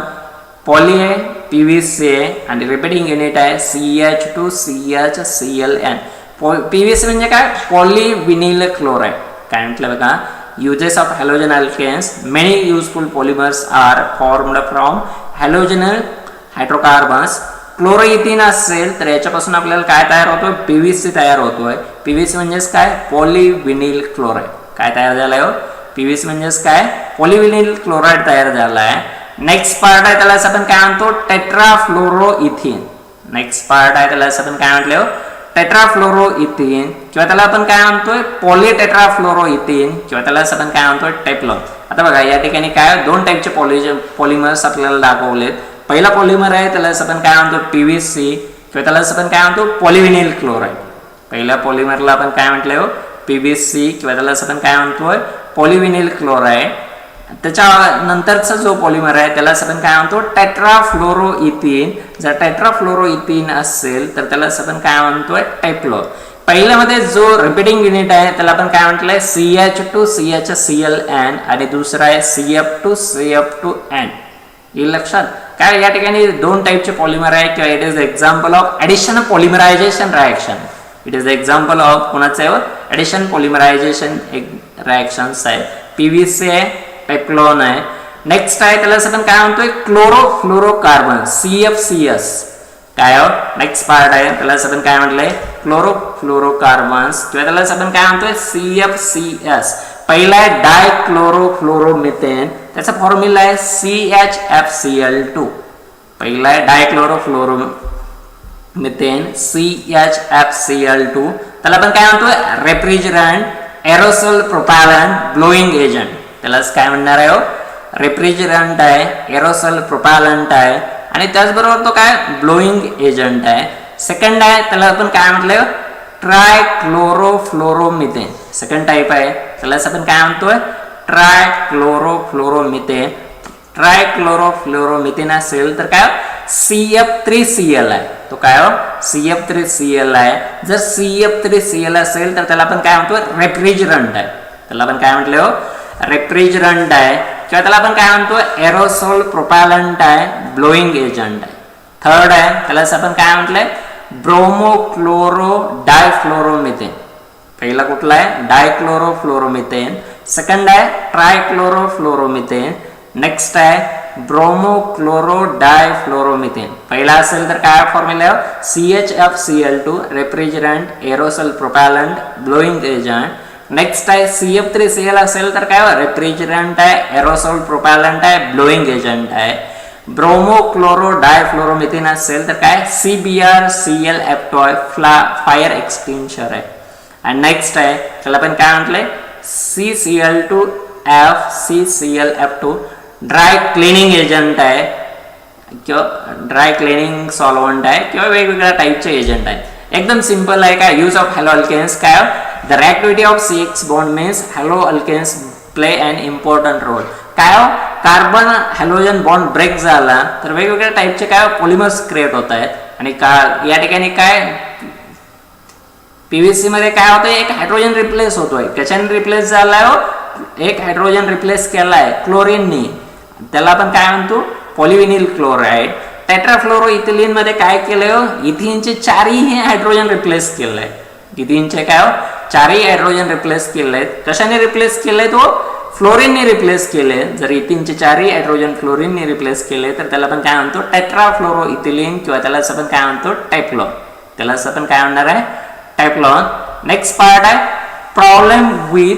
पॉली आहे PVC आहे आणि रिपीटिंग युनिट आहे CH2CHClN. PVC म्हणजे काय पॉलीविनिल क्लोराइड. काय म्हटलं बघा uses of halogen alkanes many useful polymers are formed from halogenal hydrocarbons. क्लोरोइथिन असेल तर याच्यापासून आपल्याला काय तयार होतोय PVC तयार होतोय. PVC म्हणजेच काय पॉलीविनिल क्लोराइड. काय तयार झालाय PVC म्हणजेच काय पॉलीविनिल क्लोराइड तयार झालाय. नेक्स्ट पार्ट आहे त्याला आपण काय म्हणतो टेट्राफ्लोरोइथिन. नेक्स्ट पार्ट आहे त्याला आपण काय म्हटलं टेट्राफ्लोरोइथिन किंवा त्याला आपण काय म्हणतोय पॉलीटेट्राफ्लोरोइथिन किंवा त्याला आपण काय म्हणतोय टेप्लॉन. आता बघा या ठिकाणी काय दोन टाइपचे पॉलिमर्स आपल्याला दाखवलेत. पहिला पॉलिमर आहे त्याला आपण काय म्हणतो PVC किंवा त्याला आपण काय म्हणतो पॉलीविनिल क्लोराइड. पहिल्या पॉलिमरला आपण काय म्हटलं PVC किंवा त्याला आपण काय म्हणतोय पॉलीविनिल क्लोराइड. त्याच्यानंतरचा जो पॉलिमर आहे त्याला आपण काय म्हणतो टेट्राफ्लोरोइथिन. जर टेट्राफ्लोरोइथिन असेल तर त्याला आपण काय म्हणतोय टेप्लो. पहिल्यामध्ये जो रिपीटिंग युनिट आहे त्याला आपण काय म्हटलंय CH2CHClN आणि दुसरा आहे CF2CF2N. हे लक्षात काय या ठिकाणी दोन टाइपचे पॉलिमर आहे किंवा it is example of addition polymerization reaction. It is example of कोणाचं आहे ऍडिशन पॉलिमरायझेशन रिएक्शन्स आहे. PVC आहे टेप्लॉन आहे. नेक्स्ट आहे त्याला आपण काय म्हणतोय क्लोरोफ्लोरोकार्बन CFCs. काय नेक्स्ट पार्ट आहे त्यालाच आपण काय म्हटलंय क्लोरोफ्लोरोकार्बन्स किंवा त्यालाच आपण काय म्हणतोय CFCS. पहिला आहे डायक्लोरोफ्लोरोमिथेन, त्याचा फॉर्म्युला आहे CHFCl2. पहिला आहे डायक्लोरोफ्लोरोमिथेन CHFCl2. त्याला आपण काय म्हणतोय refrigerant, aerosol propellant, blowing agent. त्यालाच काय म्हणणार आहे रेफ्रिजरंट आहे, एरोसोल प्रोपॅलंट आहे आणि त्याचबरोबर तो काय ब्लोईंग एजंट आहे. सेकंड आहे त्याला आपण काय म्हटलं ट्रायक्लोरोफ्लोरोमिथेन. सेकंड टाईप आहे त्यालाच आपण काय म्हणतोय ट्रायक्लोरोफ्लोरोमिथेन. ट्रायक्लोरोफ्लोरोमिथेन असेल तर काय CF3Cl आहे. तो काय CF3Cl आहे. जर CF3Cl असेल तर त्याला आपण काय म्हणतो रेफ्रिजरंट आहे. त्याला आपण काय म्हटलं रेफ्रिजरंट आहे किंवा त्याला आपण काय म्हणतो एरोसोल प्रोपॅलंट आहे, ब्लोईंग एजंट आहे. थर्ड आहे त्यालाच आपण काय म्हटलंय ब्रोमोक्लोरो डायफ्लोरोमिथेन. पहिला कुठला आहे डायक्लोरोफ्लोरोमिथेन. सेकंड आहे ट्रायक्लोरोफ्लोरोमिथेन. नेक्स्ट आहे ब्रोमोक्लोरो डायफ्लोरोमिथेन. पहिला असेल तर काय formula CHFCl2 refrigerant, aerosol propellant, blowing agent. Next आहे CF3Cl असेल तर काय रेफ्रिजरंट आहे, एरोसोल प्रोपॅलंट आहे, ब्लोईंग एजंट आहे. ब्रोमोक्लोरो डायफ्लोरोमिथेन असेल तर काय CBrClF2 फायर एक्सटिंग्विशर आहे. आणि नेक्स्ट आहे त्याला आपण काय म्हटलंय CCl2FCClF2 ड्राय क्लिनिंग एजंट आहे किंवा ड्राय क्लिनिंग सॉल्व्हंट आहे किंवा वेगवेगळ्या टाईपचे एजंट आहेत. एकदम सिंपल आहे काय यूज ऑफ हॅलो अल्केन्स. काय the reactivity of CX bond means halo alkanes play an important role. काय कार्बन हॅलोजन बॉन्ड ब्रेक झाला तर वेगवेगळ्या टाईपचे काय पॉलिमर्स क्रिएट होत आहेत आणि या ठिकाणी काय PVC मध्ये काय होतं एक हायड्रोजन रिप्लेस होतोय. कशाने रिप्लेस झालाय एक हायड्रोजन रिप्लेस केलाय क्लोरीननी. त्याला आपण काय म्हणतो पॉलिव्हिनिल क्लोराइड. टेट्राफ्लोरोइथिलीन मध्ये काय केलंय इथिनचे चारही हायड्रोजन रिप्लेस केलंय. इथिनचे काय चारही हायड्रोजन रिप्लेस केलेत. कशाने रिप्लेस केलंय तो फ्लोरीनने रिप्लेस केले. जर इथिनचे चारही हायड्रोजन फ्लोरीनने रिप्लेस केले तर त्याला आपण काय म्हणतो टेट्राफ्लोरोइथिलीन किंवा त्यालाच आपण काय म्हणतो टायफ्लॉन. त्यालाच आपण काय म्हणणार आहे टायफ्लॉन. नेक्स्ट पार्ट आहे problem with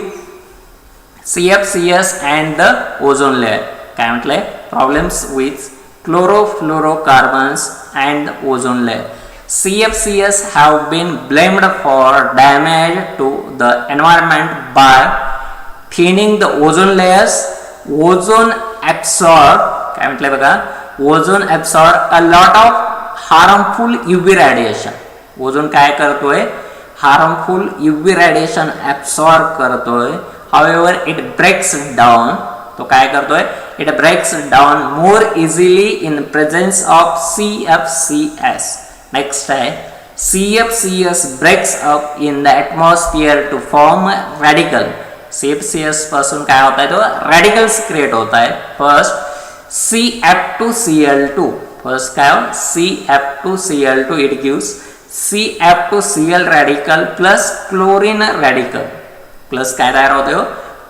CFCS and the ozone layer. काय म्हटलंय problems with chlorofluorocarbons and ozone layer. CFCS have been blamed for damage to the environment by thinning the ozone layers. Ozone absorb काय म्हटलंय बघा ozone absorb a lot of harmful UV radiation. Ozone काय करतोय harmful UV radiation absorb करतोय. However it breaks down. तो काय करतोय it breaks down more easily in presence of CFCS. Next है CFCS breaks up in the atmosphere to form radical. CFCS पासून काय होता है तो radicals create होता है. First CF2Cl2. First क्या हो CF2Cl2 it gives CF2Cl radical plus chlorine radical plus काय तयार होते हो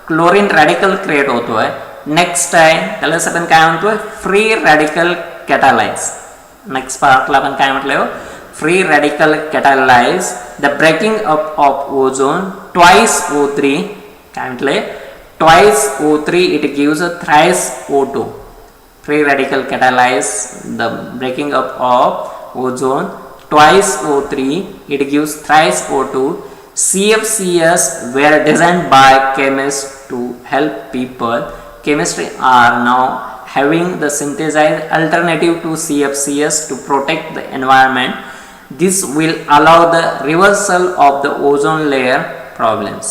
क्लोरीन रॅडिकल क्रिएट होतोय. नेक्स्ट आहे त्याला आपण काय म्हणतोय फ्री रॅडिकल कॅटालाइज. नेक्स्ट पार्टला आपण काय म्हटलं free radical catalyse the breaking up of ozone twice O3. काय म्हटलंय twice O3 it gives thrice O2. Free radical catalyse the breaking up of ozone twice O3 it gives thrice O2. CFCS were designed by chemists to help people. Chemistry are now having the synthesized alternative to CFCS to protect the environment. This will allow the reversal of the ozone layer problems.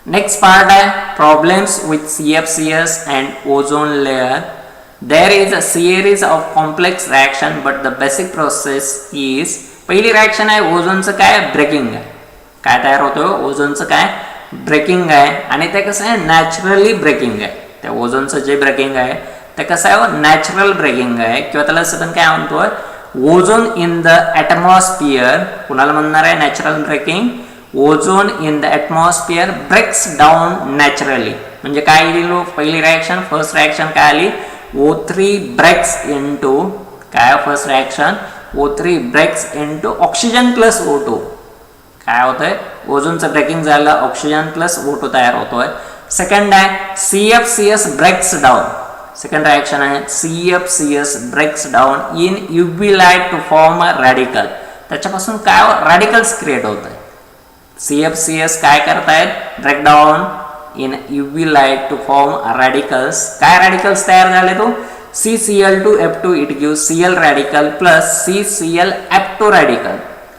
Next part is problems with CFCS and ozone layer. There is a series of complex reaction, but the basic process is पहिली reaction आहे ओझोनचं काय breaking आहे. काय तयार होतं ओझोनचं काय breaking आहे आणि ते कसं आहे नॅचरली ब्रेकिंग आहे. त्या ओझोनचं जे ब्रेकिंग आहे ते कसं आहे नॅचरल ब्रेकिंग आहे किंवा त्याला आपण काय म्हणतोय ओझोन इन द ॲटमॉस्फिअर. कुणाला म्हणणार आहे natural breaking ozone in the atmosphere breaks down naturally. म्हणजे काय दिलो पहिली रिएक्शन फर्स्ट रिएक्शन काय आली O3 ब्रेक्स इनटू काय first reaction O3 breaks into oxygen plus O2. काय होतंय ओझोनचं ब्रेकिंग झालं ऑक्सिजन प्लस O2 तयार होतोय. सेकंड आहे CFCS breaks down. Second reaction आहे CFCS breaks down in UV light to form a radical. त्याच्यापासून काय रॅडिकल्स क्रिएट होत आहे. CFCS काय करतायत breakdown in UV light to form radicals. काय रॅडिकल्स तयार झाले तो CCl2F2 it gives Cl radical plus CClF2 radical.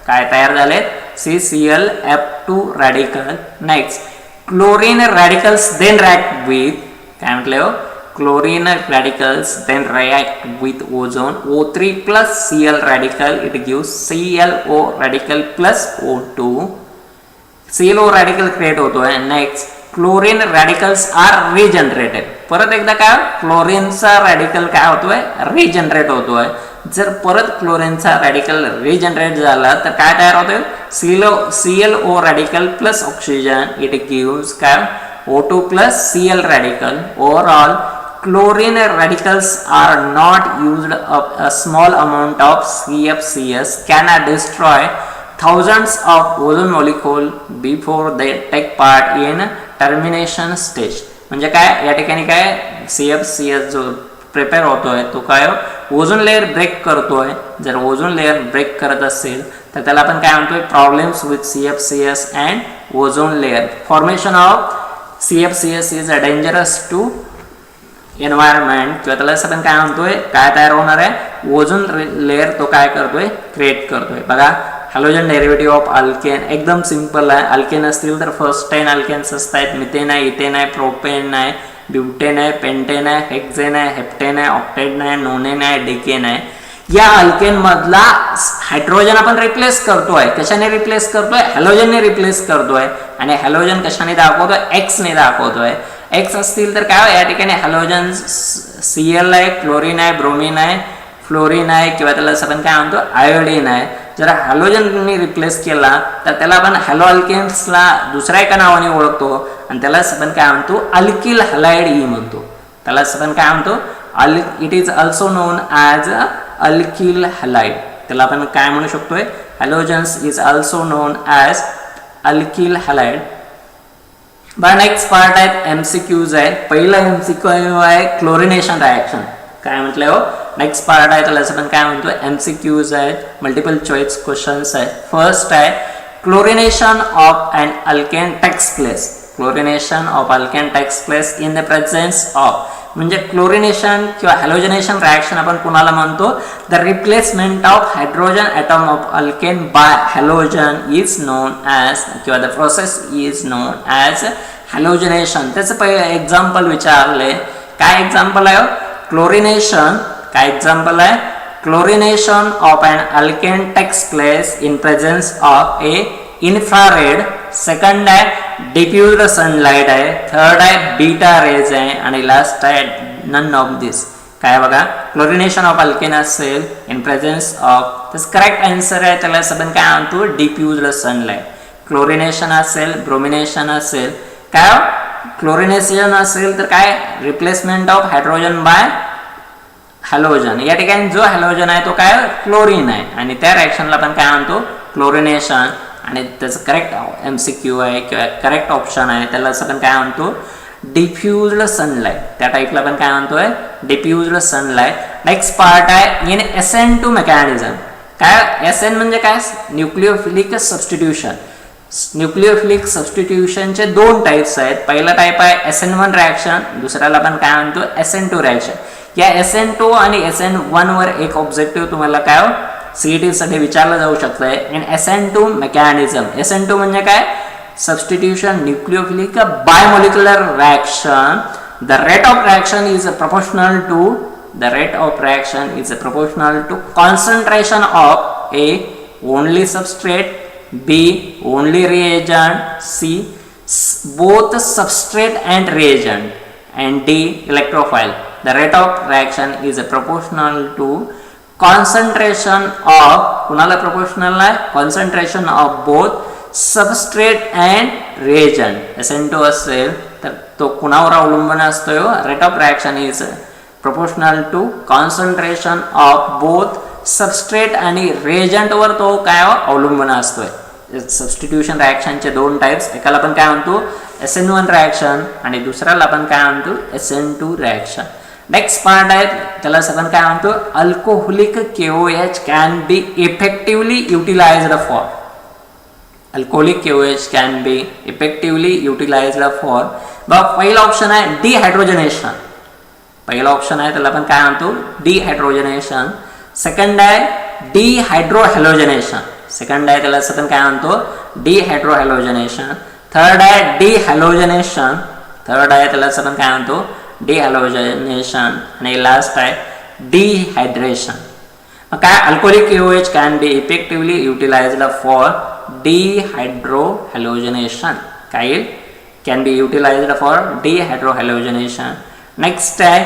काय तयार झालेत CClF2 radical. Next chlorine radicals then react with काय म्हटले हो chlorine radicals then react with ozone O3 plus Cl radical it gives ClO radical plus O2. ClO radical create होतो आहे. Next chlorine radicals are regenerated. परत एकदा काय क्लोरीनचा radical काय होतोय रिजनरेट होतोय. जर परत क्लोरीनचा रॅडिकल रिजनरेट झाला तर काय तयार होतोय ClO radical plus oxygen it gives काय O2 plus Cl radical. Overall chlorine radicals are not used up. A small amount of CFCS can destroy thousands of ozone molecule before they take part in termination stage. म्हणजे काय या ठिकाणी काय CFCS जो prepare होतोय तो काय ozone layer break करतोय. जर ओझोन लेअर ब्रेक करत असेल तर त्याला आपण काय म्हणतोय problems with CFCS and ozone layer. Formation of CFCS is dangerous to environment किंवा त्याला आपण काय म्हणतोय काय तयार होणार आहे ओझोन लेअर तो काय करतोय क्रिएट करतोय. बघा हॅलोजन डेरिव्हेटिव्ह ऑफ अल्केन एकदम सिंपल आहे. अल्केन असतील तर फर्स्ट 10 अल्केन्स असतात. मिथेन आहे, इथेन आहे, प्रोपेन आहे, ब्युटेन आहे, पेंटेन आहे, हेक्सेन आहे, हेप्टेन आहे, ऑक्टेन आहे, नोनेन आहे, डेकेन आहे. या अल्केन मधला हायड्रोजन आपण रिप्लेस करतोय. कशाने रिप्लेस करतोय हॅलोजनने रिप्लेस करतोय. आणि हॅलोजन कशाने दाखवतोय X ने दाखवतोय. X असतील तर काय या ठिकाणी हॅलोजन Cl आहे, क्लोरीन आहे, ब्रोमीन आहे, फ्लोरीन आहे किंवा त्याला आपण काय म्हणतो आयोडीन आहे. जर हॅलोजनने रिप्लेस केला तर त्याला आपण हॅलो अल्केन्सला दुसऱ्या एका नावाने ओळखतो आणि त्याला आपण काय म्हणतो अल्किल हॅलाइड ई म्हणतो. त्याला आपण काय म्हणतो it is also non as alkyl halide. त्याला आपण काय म्हणू शकतोय halogens is also non as alkyl halide. बरं नेक्स्ट पार्ट आहेत MCQs आहेत. पहिला MCQ आहे क्लोरिनेशन रिएक्शन. काय म्हटलंय हो नेक्स्ट पार्ट आहे त्याला आपण काय म्हणतोय MCQs आहेत. मल्टिपल चॉईस क्वेश्चन्स आहेत. फर्स्ट आहे chlorination of an alkane takes place. Chlorination of alkane takes place in the presence of म्हणजे क्लोरिनेशन किंवा हॅलोजनेशन रिएक्शन आपण कुणाला म्हणतो the replacement of hydrogen atom of alkane by halogen is known as किंवा the process is known as halogenation. त्याचं पहिलं example विचारले. काय एक्झाम्पल आहे क्लोरिनेशन. काय एक्झाम्पल आहे chlorination of an alkane takes place in presence of a infrared. Second आहे diffused sunlight आहे. थर्ड आहे बीटा रेज आहे आणि लास्ट आहे नन ऑफ दिस. काय बघा क्लोरिनेशन ऑफ अल्केन असेल इन प्रेझेन्स ऑफ तर करेक्ट आन्सर आहे त्याला आपण काय म्हणतो डिफ्यूज्ड सनलाइट. क्लोरिनेशन असेल ब्रोमिनेशन असेल काय क्लोरिनेशन असेल तर काय replacement of hydrogen by halogen. या ठिकाणी जो हॅलोजन आहे तो काय क्लोरीन आहे आणि त्या रिएक्शनला आपण काय म्हणतो क्लोरिनेशन. आणि त्याचं करेक्ट MCQ आहे किंवा करेक्ट ऑप्शन आहे त्याला आपण काय म्हणतो डिफ्युज्ड सनलाइट. त्या टाईपला आपण काय म्हणतोय डिफ्युज्ड सनलाइट. नेक्स्ट पार्ट आहे इन SN2 मेकॅनिझम. काय SN म्हणजे काय न्यूक्लिओफिलिक सबस्टिट्यूशन. न्यूक्लिओफिलिक सबस्टिट्यूशनचे दोन टाईप्स आहेत. पहिला टाईप आहे SN1 रिएक्शन. दुसऱ्याला आपण काय म्हणतो SN2 रिएक्शन. या SN2 आणि SN1 वर एक ऑब्जेक्टिव्ह तुम्हाला काय CET साठी विचारलं जाऊ शकतंय. In SN2 mechanism. SN2 म्हणजे काय substitution nucleophilic bimolecular reaction. The rate of reaction is proportional to concentration of A only substrate, B only reagent, C both substrate and reagent, and D electrophile. The rate of reaction is proportional to concentration of कुणाला proportional आहे concentration of both substrate and reagent. SN2 असेल तर तो कुणावर अवलंबून असतो rate of reaction is proportional to concentration of both substrate आणि रिएजंटवर तो काय अवलंबून असतोय. सबस्टिट्यूशन रिॲक्शनचे दोन टाइप्स, एकाला आपण काय म्हणतो SN1 रिॲक्शन आणि दुसऱ्याला आपण काय म्हणतो SN2 रिॲक्शन. नेक्स्ट पार्ट आहे त्याला आपण काय म्हणतो alcoholic KOH can be effectively utilised for. Alcoholic KOH can be effectively utilised for. बघा पहिला ऑप्शन आहे डिहायड्रोजनेशन. पहिला ऑप्शन आहे त्याला आपण काय म्हणतो डिहायड्रोजनेशन. सेकंड आहे डिहायड्रोहॅलोजनेशन. सेकंड आहे त्याला आपण काय म्हणतो डिहायड्रोहॅलोजनेशन. थर्ड आहे डिहॅलोजनेशन. थर्ड आहे त्याला आपण काय म्हणतो डिहॅलोजनेशन. आणि लास्ट आहे डिहायड्रेशन. मग काय alcoholic KOH can be effectively utilised for dehydrohalogenation. काय can be utilised for dehydrohalogenation. Next आहे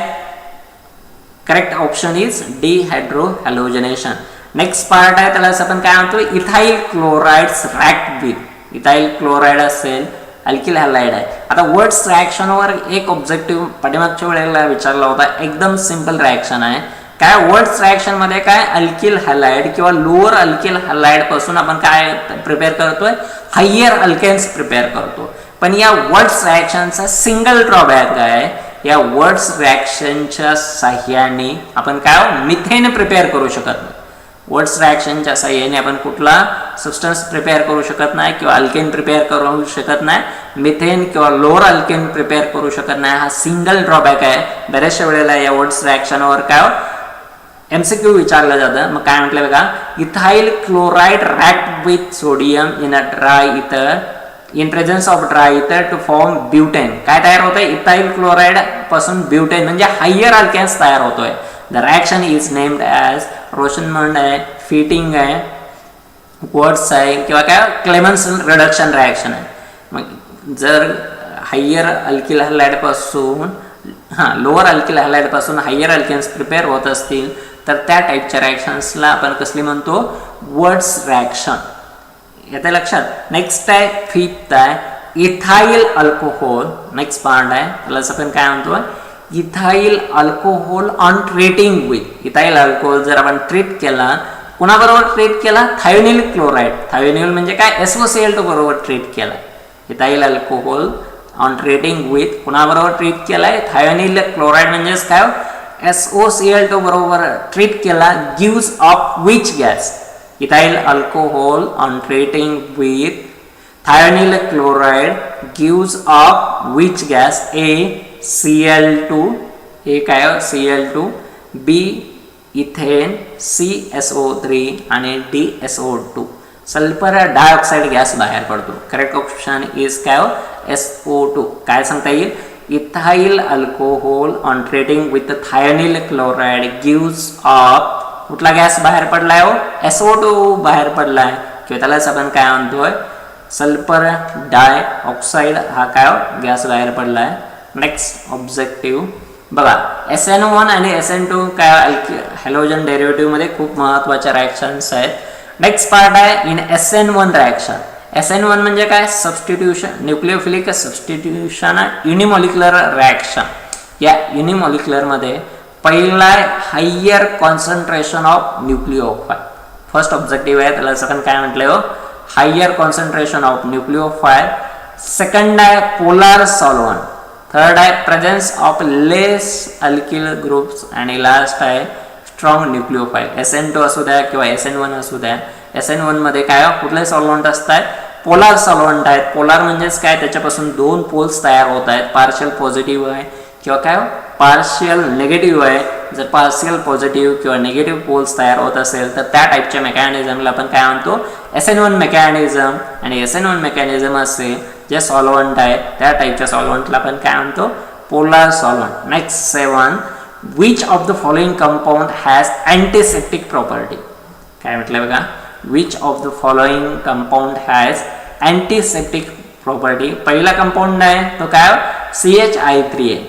correct option is dehydrohalogenation. Next part आहे त्याला आपण काय म्हणतो ethyl chlorides react with. Ethyl chloride असेल अल्किल हॅलाइड आहे. आता वर्ड्स रिॲक्शनवर एक ऑब्जेक्टिव्ह पाठीमागच्या वेळेला विचारला होता, एकदम सिंपल रिॲक्शन आहे. काय वर्ड्स रिॲक्शन मध्ये काय अल्किल हॅलाइड किंवा लोअर अल्किल हॅलाइड पासून आपण काय प्रिपेअर करतोय हायर अल्केन्स प्रिपेअर करतो. पण या वर्ड्स रिॲक्शनचा सिंगल ड्रॉबॅक आहे, या वर्ड्स रिॲक्शनच्या साह्याने आपण काय मिथेन प्रिपेअर करू शकत नाही. वर्ड्स रिॲक्शनच्या साह्याने आपण कुठला सबस्टन्स प्रिपेअर करू शकत नाही किंवा अल्केन प्रिपेअर करू शकत नाही. मिथेन किंवा लोअर अल्केन प्रिपेअर करू शकत नाही, हा सिंगल ड्रॉबॅक आहे. बऱ्याचशा वेळेला या वर्ड्स रिॲक्शनवर काय MCQ विचारलं जातं. मग काय म्हटलं बघा ethyl chloride react with sodium in a dry ether in presence of dry ether to form butane. काय तयार होतंय इथाइल क्लोराइड पासून ब्युटेन म्हणजे हायर अल्केन्स तयार होतोय. The reaction is named as Rosenmund आहे, फिटिंग आहे, वर्ड्स आहे किंवा काय क्लेमन्स रिडक्शन रिॲक्शन आहे. मग जर हायर अल्किल हॅलाइड पासून लोअर अल्किल हॅलाइड पासून हायर अल्केन्स प्रिपेअर होत असतील तर त्या टाईपच्या रिॲक्शन्सला आपण कसली म्हणतो वर्ड्स रिॲक्शन. येते लक्षात. नेक्स्ट आहे फिफ्थ आहे इथाइल अल्कोहोल. नेक्स्ट पार्ट आहे त्याला आपण काय म्हणतो ethyl alcohol on treating with. Ethyl alcohol जर आपण ट्रीट केला कुणाबरोबर ट्रीट केला थायोनिल क्लोराइड. थायोनिल म्हणजे काय SOCl2 बरोबर ट्रीट केला. Ethyl alcohol on treating with कुणाबरोबर ट्रीट केलाय थायोनिल क्लोराइड म्हणजेच काय SOCl2 बरोबर ट्रीट केला. Gives off which gas ethyl alcohol on treating with thionyl chloride gives off which gas A Cl2 हे काय Cl2 B ethane C SO3 आणि D SO2 sulphur dioxide gas बाहेर पडतो. Correct option is काय SO2. काय सांगता येईल ethyl alcohol on treating with thionyl chloride gives of कुठला गॅस बाहेर पडलाय SO2 बाहेर पडलाय किंवा त्यालाच आपण काय म्हणतोय सल्फर डायऑक्साइड हा काय गॅस बाहेर पडलाय. नेक्स्ट ऑब्जेक्टिव्ह बघा SN1 आणि SN2 काय हॅलोजन डेरिव्हेटिव्ह मध्ये खूप महत्त्वाच्या रिॲक्शन्स आहेत. नेक्स्ट पार्ट आहे इन SN1 रिॲक्शन. SN1 म्हणजे काय substitution nucleophilic substitution unimolecular reaction. या युनिमॉलिक्युलर मध्ये पहिला higher concentration of nucleophile. First objective आहे त्याला आपण काय म्हटलं higher concentration of nucleophile. Second आहे पोलार सॉल्व्हंट. थर्ड आहे presence of less alkyl groups आणि लास्ट आहे स्ट्रॉंग न्यूक्लिओफाइल. SN2 असू द्या किंवा SN1 असू द्या. SN1 मध्ये काय कुठले सॉल्व्हंट असतात पोलार सॉल्व्हंट आहेत. पोलार म्हणजेच काय त्याच्यापासून दोन पोल्स तयार होत आहेत. पार्शियल पॉझिटिव्ह आहे किंवा काय पार्शियल निगेटिव्ह आहे. जर पार्शियल पॉझिटिव्ह किंवा निगेटिव्ह पोल्स तयार होत असेल तर त्या टाईपच्या मेकॅनिझमला आपण काय म्हणतो SN1 मेकॅनिझम. आणि SN1 मेकॅनिझम असेल जे सॉल्व्हंट आहे त्या टाईपच्या सॉल्व्हंटला आपण काय म्हणतो polar solvent. Next 7 which of the following compound has antiseptic property. काय म्हटलं बघा which of the following compound has antiseptic property. पहिला कंपाऊंड आहे तो काय CH3 आहे.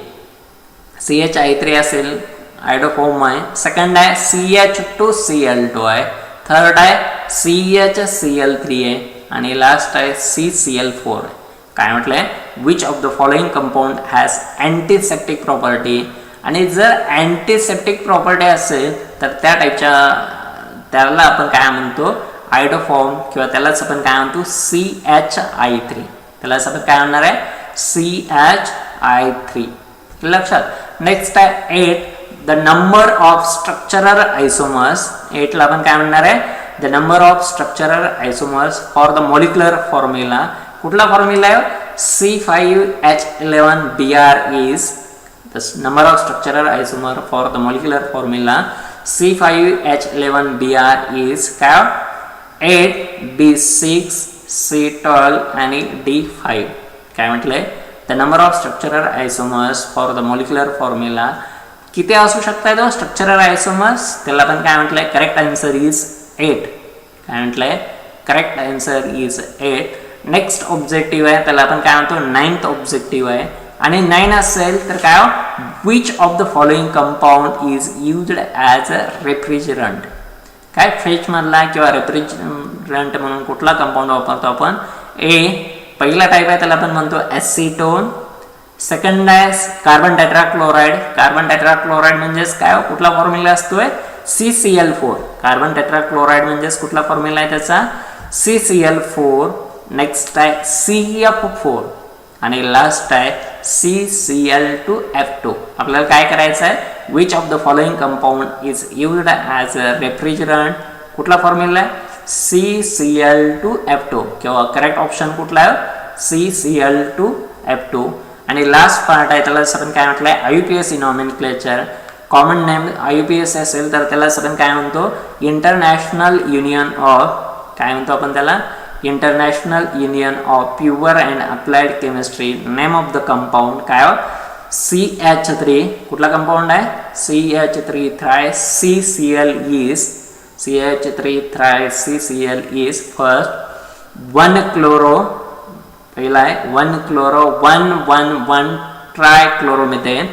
CH3 असेल आयडोफॉर्म आहे. सेकंड आहे CH2Cl2 आहे. थर्ड आहे CHCl3 आहे आणि लास्ट आहे CCl4 आहे. काय म्हटलंय which of the following compound has antiseptic property. आणि जर अँटीसेप्टिक प्रॉपर्टी असेल तर त्या टाईपच्या त्याला आपण काय म्हणतो आयडोफॉर्म किंवा त्यालाच आपण काय म्हणतो CHI3. त्यालाच आपण काय म्हणणार आहे CHI3. लक्षात. नेक्स्ट आहे 8 द नंबर ऑफ स्ट्रक्चरल आयसोमर्स. 8 ला आपण काय म्हणणार आहे the number of structural आयसोमर्स for the molecular formula. कुठला फॉर्म्युला आहे C5H11Br is the number of structural isomer for the molecular formula C5H11Br is 8 B6 C12 आणि D5. काय म्हटलंय the number of structural isomers for the molecular formula किती असू शकतात structural आयसोमर्स. त्याला आपण काय म्हटलंय करेक्ट आन्सर इज 8. काय म्हटलंय correct answer is 8. Next objective आहे त्याला आपण काय म्हणतो 9th ऑब्जेक्टिव्ह आहे आणि 9 असेल तर काय which of the following compound is used as a refrigerant. काय फ्रिज मधला किंवा रेफ्रिजरंट म्हणून कुठला कंपाऊंड वापरतो आपण. पहिला टाईप आहे त्याला आपण म्हणतो ॲसिटोन. सेकंड आहे कार्बन टेट्राक्लोराइड. कार्बन टेट्राक्लोराइड म्हणजेच काय कुठला फॉर्म्युला असतोय CCl4. कार्बन टेट्राक्लोराइड म्हणजेच कुठला फॉर्म्युला आहे त्याचा CCl4. नेक्स्ट आहे CF4 आणि लास्ट आहे CCl2F2. आपल्याला काय करायचं आहे which of the following compound is used as a refrigerant. कुठला फॉर्म्युला आहे CCl2F2 किंवा करेक्ट ऑप्शन कुठला आहे CCl2F2. आणि लास्ट पार्ट आहे त्याला आपण काय म्हटलंय IUPAC nomenclature. Common name IUPAC असेल तर त्याला आपण काय म्हणतो इंटरनॅशनल युनियन ऑफ काय म्हणतो आपण त्याला International Union of Pure and Applied Chemistry. Name of the compound काय CH3. कुठला कंपाऊंड आहे CH3 three CCl is CH3 is first 1 chloro. पहिला आहे 1 क्लोरो 111 ट्रायक्लोरोमिथेन.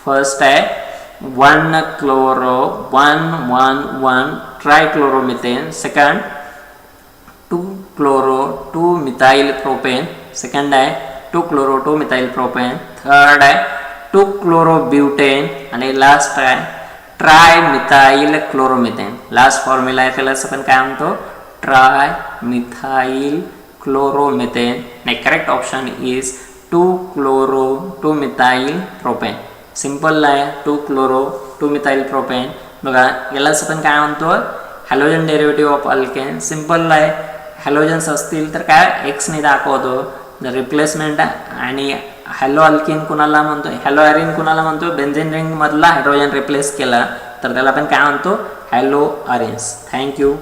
फर्स्ट आहे 1 chloro 111 trichloromethane. Second 2 chloro 2 methyl propane. Second आहे 2 chloro 2 methyl propane. Third आहे 2 chloro butane आणि last आहे tri methyl chloromethane. Last formula आहे त्याला आपण काय म्हणतो ट्राय मिथाइल क्लोरोमिथेन. आणि correct option is 2 chloro 2 methyl propane. Simple आहे 2 क्लोरो 2 मिथाइल प्रोपेन. बघा यालाच आपण काय म्हणतो halogen derivative of alkane. Simple आहे हॅलोजन्स असतील तर काय एक्स ने दाखवतो. जर रिप्लेसमेंट आणि हॅलो अल्किन कुणाला म्हणतो हॅलो अरिन कुणाला म्हणतो बेन्झीन रिंग मधला हायड्रोजन रिप्लेस केला तर त्याला आपण काय म्हणतो हॅलो अरिन्स. थँक्यू.